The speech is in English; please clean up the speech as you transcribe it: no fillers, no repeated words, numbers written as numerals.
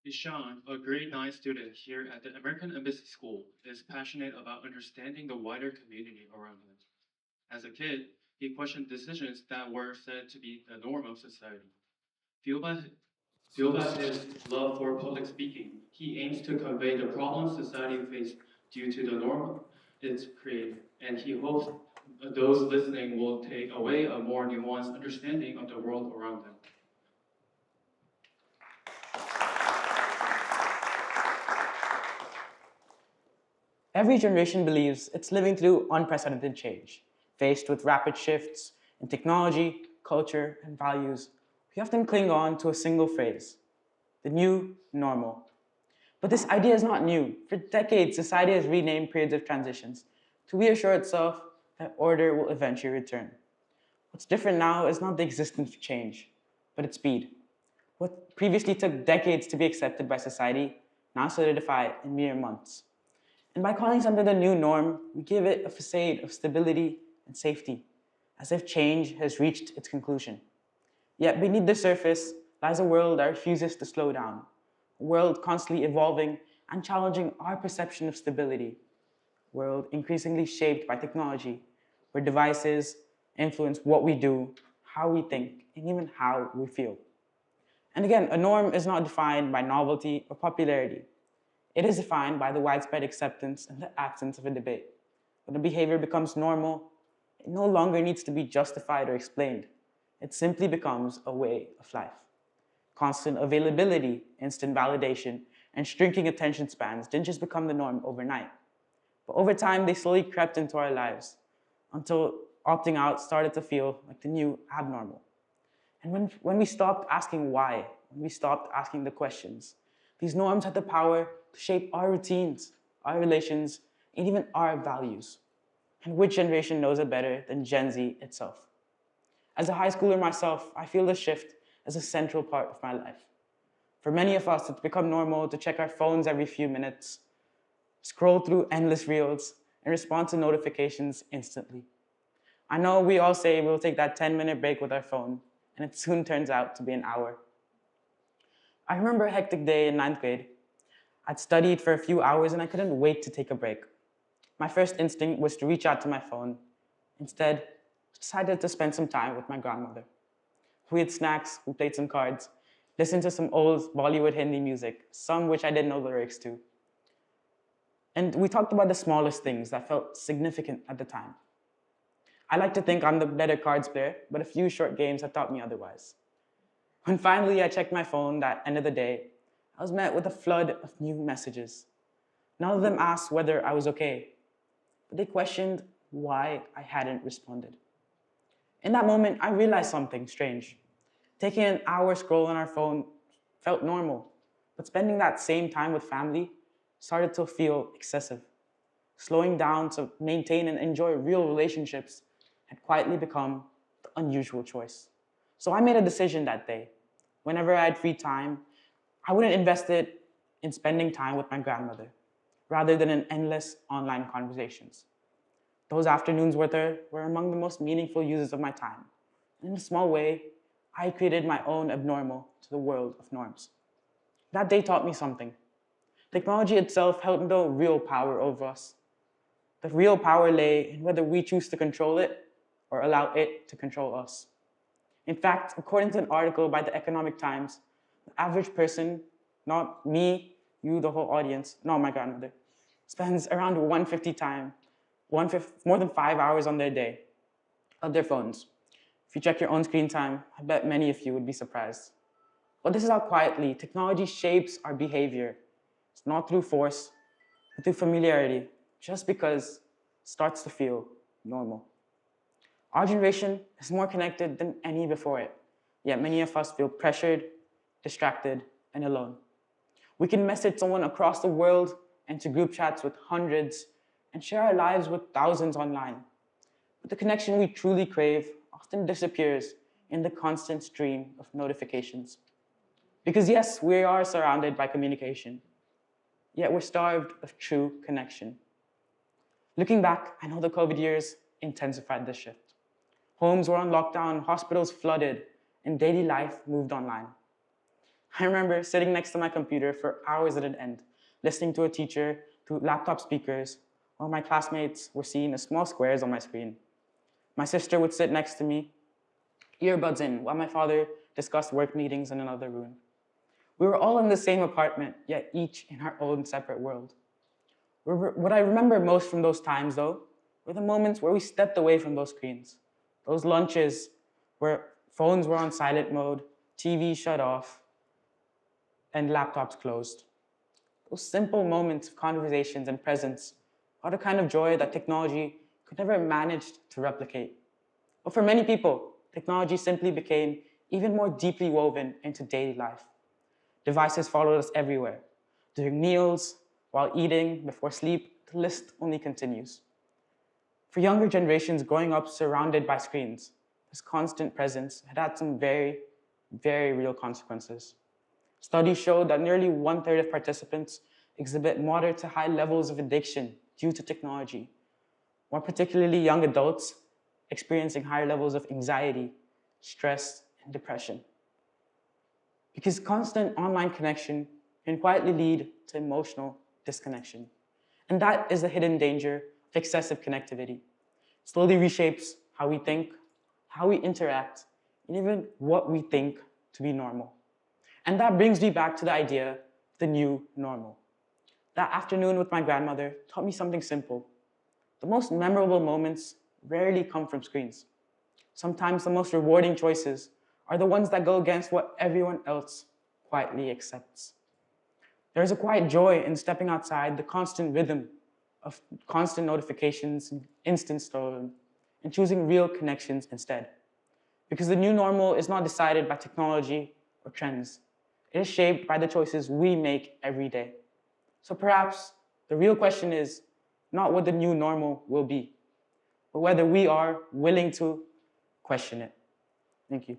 Ishaan, a grade 9 student here at the American Embassy School, is passionate about understanding the wider community around him. As a kid, he questioned decisions that were said to be the norm of society. Fueled by, fueled by his love for public speaking, he aims to convey the problems society faces due to the norm it's created, and he hopes those listening will take away a more nuanced understanding of the world around them. Every generation believes it's living through unprecedented change. Faced with rapid shifts in technology, culture, and values, we often cling on to a single phrase: the new normal. But this idea is not new. For decades, society has renamed periods of transitions to reassure itself that order will eventually return. What's different now is not the existence of change, but its speed. What previously took decades to be accepted by society now solidify in mere months. And by calling something the new norm, we give it a facade of stability and safety, as if change has reached its conclusion. Yet beneath the surface lies a world that refuses to slow down, a world constantly evolving and challenging our perception of stability, a world increasingly shaped by technology, where devices influence what we do, how we think, and even how we feel. And again, a norm is not defined by novelty or popularity. It is defined by the widespread acceptance and the absence of a debate. When a behavior becomes normal, it no longer needs to be justified or explained. It simply becomes a way of life. Constant availability, instant validation, and shrinking attention spans didn't just become the norm overnight. But over time, they slowly crept into our lives until opting out started to feel like the new abnormal. And when we stopped asking why, when we stopped asking the questions, these norms had the power to shape our routines, our relations, and even our values. And which generation knows it better than Gen Z itself? As a high schooler myself, I feel this shift as a central part of my life. For many of us, it's become normal to check our phones every few minutes, scroll through endless reels, and respond to notifications instantly. I know we all say we'll take that 10-minute break with our phone, and it soon turns out to be an hour. I remember a hectic day in ninth grade. I'd studied for a few hours and I couldn't wait to take a break. My first instinct was to reach out to my phone. Instead, I decided to spend some time with my grandmother. We had snacks, we played some cards, listened to some old Bollywood Hindi music, some which I didn't know the lyrics to. And we talked about the smallest things that felt significant at the time. I like to think I'm the better cards player, but a few short games have taught me otherwise. When finally I checked my phone that end of the day, I was met with a flood of new messages. None of them asked whether I was okay, but they questioned why I hadn't responded. In that moment, I realized something strange. Taking an hour scroll on our phone felt normal, but spending that same time with family started to feel excessive. Slowing down to maintain and enjoy real relationships had quietly become the unusual choice. So I made a decision that day. Whenever I had free time, I wouldn't invest it in spending time with my grandmother, rather than in endless online conversations. Those afternoons with her were among the most meaningful uses of my time. In a small way, I created my own abnormal to the world of norms. That day taught me something. Technology itself held no real power over us. The real power lay in whether we choose to control it or allow it to control us. In fact, according to an article by the Economic Times, the average person, not me, you, the whole audience, not my grandmother, spends around 150 time, more than 5 hours on their day, on their phones. If you check your own screen time, I bet many of you would be surprised. But this is how quietly technology shapes our behavior. It's not through force, but through familiarity, just because it starts to feel normal. Our generation is more connected than any before it, yet many of us feel pressured, distracted, and alone. We can message someone across the world, enter group chats with hundreds, and share our lives with thousands online. But the connection we truly crave often disappears in the constant stream of notifications. Because yes, we are surrounded by communication, yet we're starved of true connection. Looking back, I know the COVID years intensified this shift. Homes were on lockdown, hospitals flooded, and daily life moved online. I remember sitting next to my computer for hours at an end, listening to a teacher through laptop speakers, while my classmates were seeing the small squares on my screen. My sister would sit next to me, earbuds in, while my father discussed work meetings in another room. We were all in the same apartment, yet each in our own separate world. What I remember most from those times, though, were the moments where we stepped away from those screens. Those lunches where phones were on silent mode, TV shut off, and laptops closed. Those simple moments of conversations and presence are the kind of joy that technology could never manage to replicate. But for many people, technology simply became even more deeply woven into daily life. Devices followed us everywhere, during meals, while eating, before sleep, the list only continues. For younger generations growing up surrounded by screens, this constant presence had some very, very real consequences. Studies showed that nearly one-third of participants exhibit moderate to high levels of addiction due to technology, more particularly young adults experiencing higher levels of anxiety, stress, and depression. Because constant online connection can quietly lead to emotional disconnection. And that is the hidden danger of excessive connectivity. It slowly reshapes how we think, how we interact, and even what we think to be normal. And that brings me back to the idea of the new normal. That afternoon with my grandmother taught me something simple. The most memorable moments rarely come from screens. Sometimes the most rewarding choices are the ones that go against what everyone else quietly accepts. There's a quiet joy in stepping outside the constant rhythm of constant notifications and instant scrolling and choosing real connections instead. Because the new normal is not decided by technology or trends. It is shaped by the choices we make every day. So perhaps the real question is not what the new normal will be, but whether we are willing to question it. Thank you.